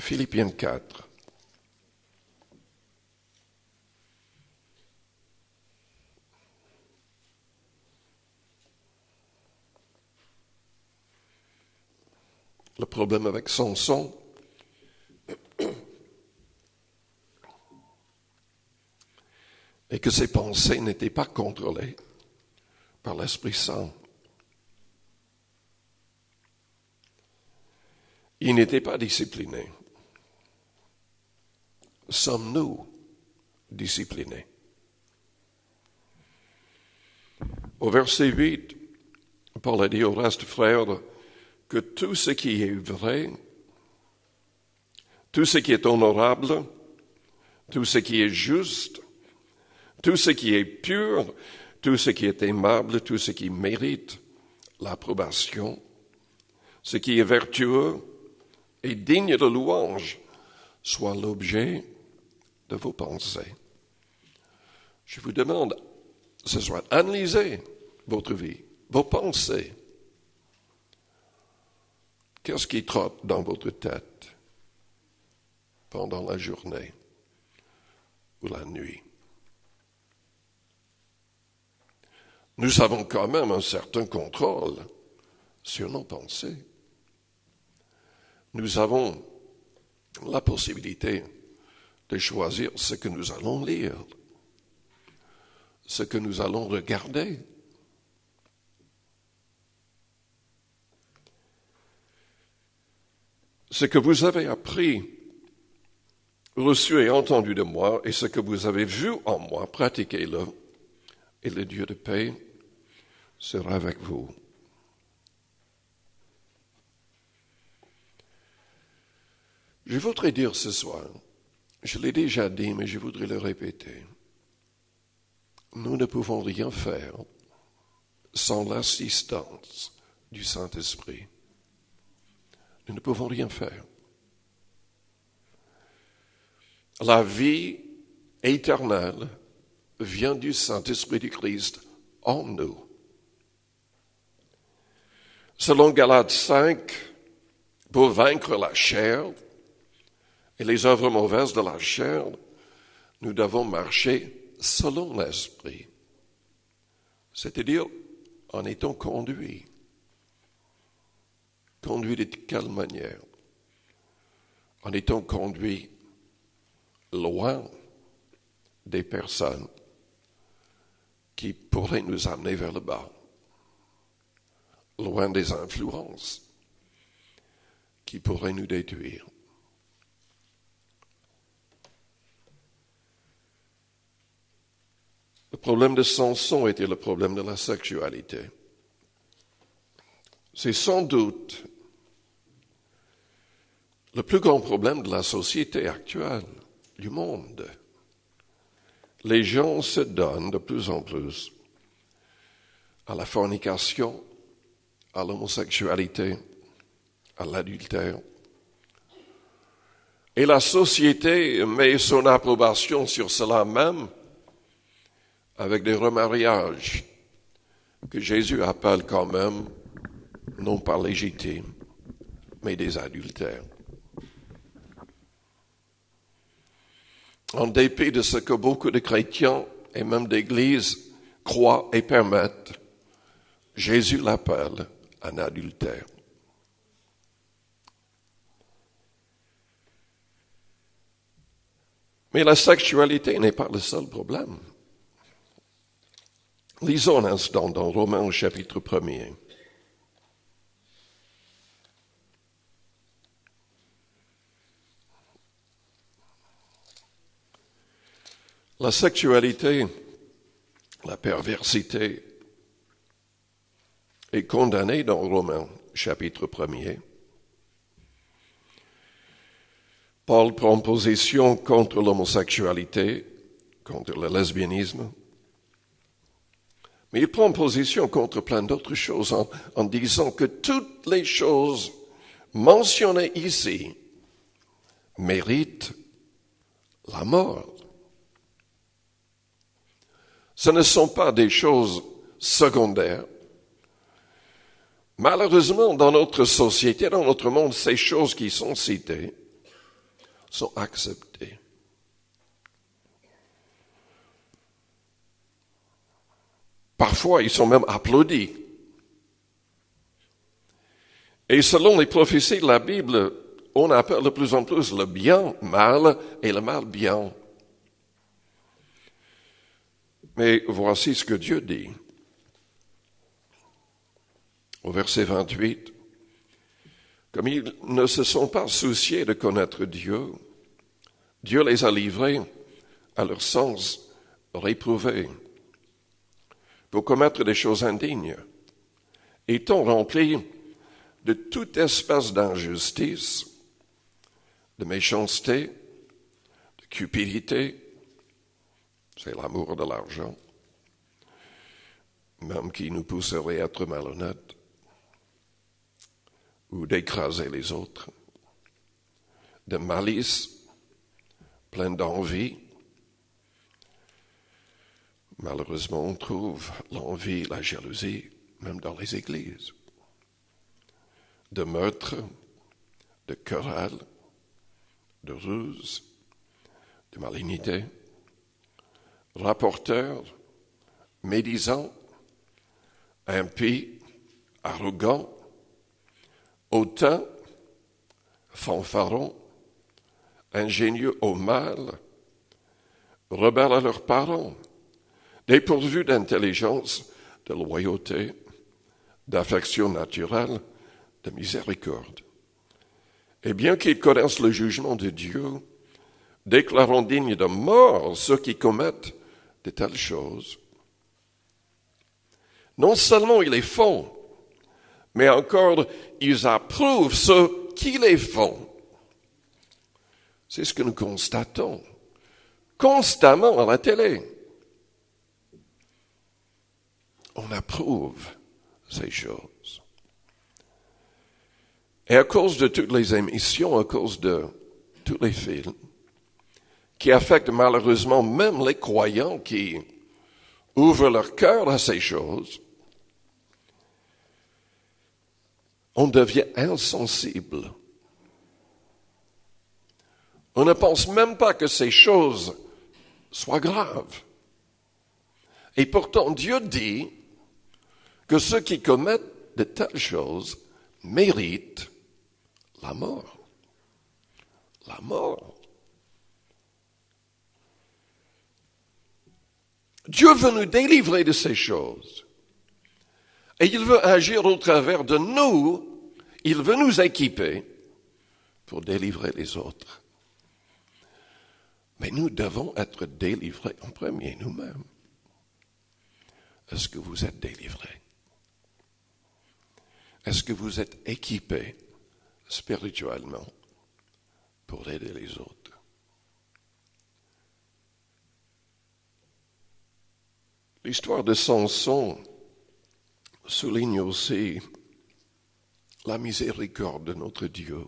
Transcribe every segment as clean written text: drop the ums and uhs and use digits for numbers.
Philippiens 4. Le problème avec Samson, est que ses pensées n'étaient pas contrôlées par l'Esprit Saint. Il n'était pas discipliné. Sommes-nous disciplinés? Au verset 8, Paul a dit au reste, frères, que tout ce qui est vrai, tout ce qui est honorable, tout ce qui est juste, tout ce qui est pur, tout ce qui est aimable, tout ce qui mérite l'approbation, ce qui est vertueux et digne de louange, soit l'objet de vos pensées. Je vous demande ce soir, analysez votre vie, vos pensées. Qu'est-ce qui trotte dans votre tête pendant la journée ou la nuit? Nous avons quand même un certain contrôle sur nos pensées. Nous avons la possibilité de choisir ce que nous allons lire, ce que nous allons regarder. Ce que vous avez appris, reçu et entendu de moi, et ce que vous avez vu en moi, pratiquez-le, et le Dieu de paix sera avec vous. Je voudrais dire ce soir, je l'ai déjà dit, mais je voudrais le répéter. Nous ne pouvons rien faire sans l'assistance du Saint-Esprit. Nous ne pouvons rien faire. La vie éternelle vient du Saint-Esprit du Christ en nous. Selon Galates 5, pour vaincre la chair et les œuvres mauvaises de la chair, nous devons marcher selon l'Esprit, c'est-à-dire en étant conduits. Conduits de quelle manière? En étant conduits loin des personnes qui pourraient nous amener vers le bas, loin des influences qui pourraient nous détruire. Le problème de Samson était le problème de la sexualité. C'est sans doute le plus grand problème de la société actuelle, du monde. Les gens se donnent de plus en plus à la fornication, à l'homosexualité, à l'adultère. Et la société met son approbation sur cela même avec des remariages que Jésus appelle quand même non pas légitimes, mais des adultères. En dépit de ce que beaucoup de chrétiens et même d'églises croient et permettent, Jésus l'appelle un adultère. Mais la sexualité n'est pas le seul problème. Lisons un instant dans Romains au chapitre 1er. La sexualité, la perversité est condamnée dans Romains chapitre 1er. Paul prend position contre l'homosexualité, contre le lesbianisme, mais il prend position contre plein d'autres choses en disant que toutes les choses mentionnées ici méritent la mort. Ce ne sont pas des choses secondaires. Malheureusement, dans notre société, dans notre monde, ces choses qui sont citées sont acceptés. Parfois, ils sont même applaudis. Et selon les prophéties de la Bible, on appelle de plus en plus le bien mal et le mal bien. Mais voici ce que Dieu dit. Au verset 28, comme ils ne se sont pas souciés de connaître Dieu, Dieu les a livrés à leur sens réprouvé pour commettre des choses indignes, étant remplis de toute espèce d'injustice, de méchanceté, de cupidité, c'est l'amour de l'argent, même qui nous pousserait à être malhonnêtes, ou d'écraser les autres, de malice, plein d'envie. Malheureusement, on trouve l'envie, la jalousie, même dans les églises, de meurtre, de querelle, de ruse, de malignité, rapporteurs, médisants, impies, arrogants, hautains, fanfarons, ingénieux au mal, rebelles à leurs parents, dépourvus d'intelligence, de loyauté, d'affection naturelle, de miséricorde. Et bien qu'ils connaissent le jugement de Dieu, déclarant dignes de mort ceux qui commettent de telles choses. Non seulement ils les font, mais encore ils approuvent ceux qui les font. C'est ce que nous constatons constamment à la télé. On approuve ces choses. Et à cause de toutes les émissions, à cause de tous les films, qui affectent malheureusement même les croyants qui ouvrent leur cœur à ces choses, on devient insensible. On ne pense même pas que ces choses soient graves. Et pourtant, Dieu dit que ceux qui commettent de telles choses méritent la mort. La mort. Dieu veut nous délivrer de ces choses. Et il veut agir au travers de nous. Il veut nous équiper pour délivrer les autres. Mais nous devons être délivrés en premier nous-mêmes. Est-ce que vous êtes délivrés? Est-ce que vous êtes équipés spirituellement pour aider les autres? L'histoire de Samson souligne aussi la miséricorde de notre Dieu.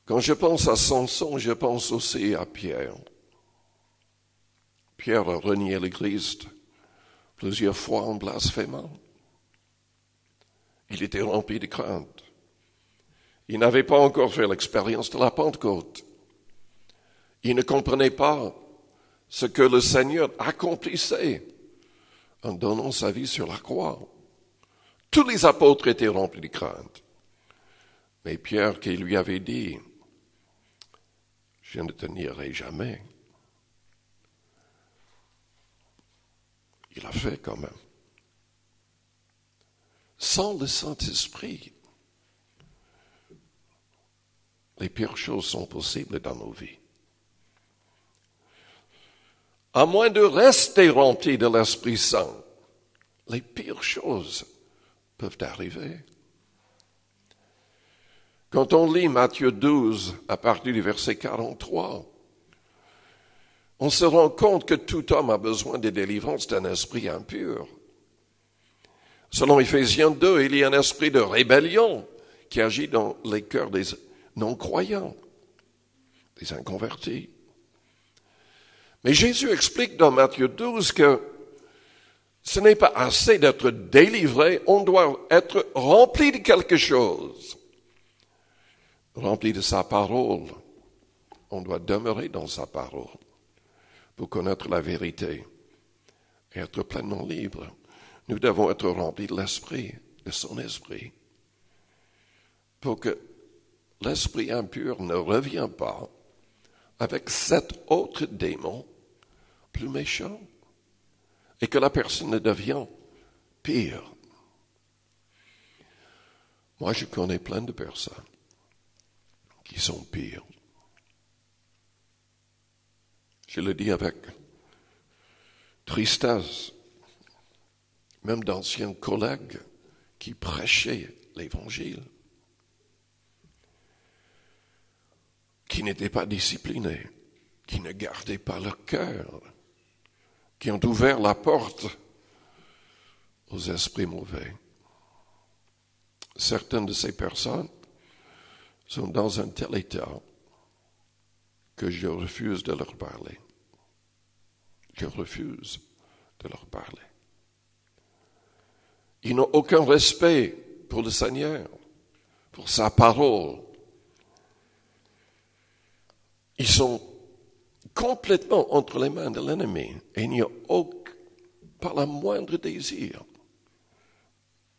Quand je pense à Samson, je pense aussi à Pierre. Pierre a renié le Christ plusieurs fois en blasphémant. Il était rempli de crainte. Il n'avait pas encore fait l'expérience de la Pentecôte. Il ne comprenait pas ce que le Seigneur accomplissait en donnant sa vie sur la croix. Tous les apôtres étaient remplis de crainte. Mais Pierre qui lui avait dit, « Je ne te nierai jamais », il a fait quand même. Sans le Saint-Esprit, les pires choses sont possibles dans nos vies. À moins de rester remplis de l'Esprit Saint, les pires choses peuvent arriver. Quand on lit Matthieu 12, à partir du verset 43, on se rend compte que tout homme a besoin de délivrance d'un esprit impur. Selon Éphésiens 2, il y a un esprit de rébellion qui agit dans les cœurs des non-croyants, des inconvertis. Mais Jésus explique dans Matthieu 12 que ce n'est pas assez d'être délivré, on doit être rempli de quelque chose. remplis de sa parole. On doit demeurer dans sa parole pour connaître la vérité et être pleinement libre. Nous devons être remplis de l'esprit, de son esprit, pour que l'esprit impur ne revienne pas avec cet autre démon plus méchant et que la personne ne devienne pire. Moi, je connais plein de personnes qui sont pires. Je le dis avec tristesse, même d'anciens collègues qui prêchaient l'Évangile, qui n'étaient pas disciplinés, qui ne gardaient pas leur cœur, qui ont ouvert la porte aux esprits mauvais. Certaines de ces personnes sont dans un tel état que je refuse de leur parler. Je refuse de leur parler. Ils n'ont aucun respect pour le Seigneur, pour sa parole. Ils sont complètement entre les mains de l'ennemi et il n'y a pas le moindre désir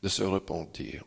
de se repentir.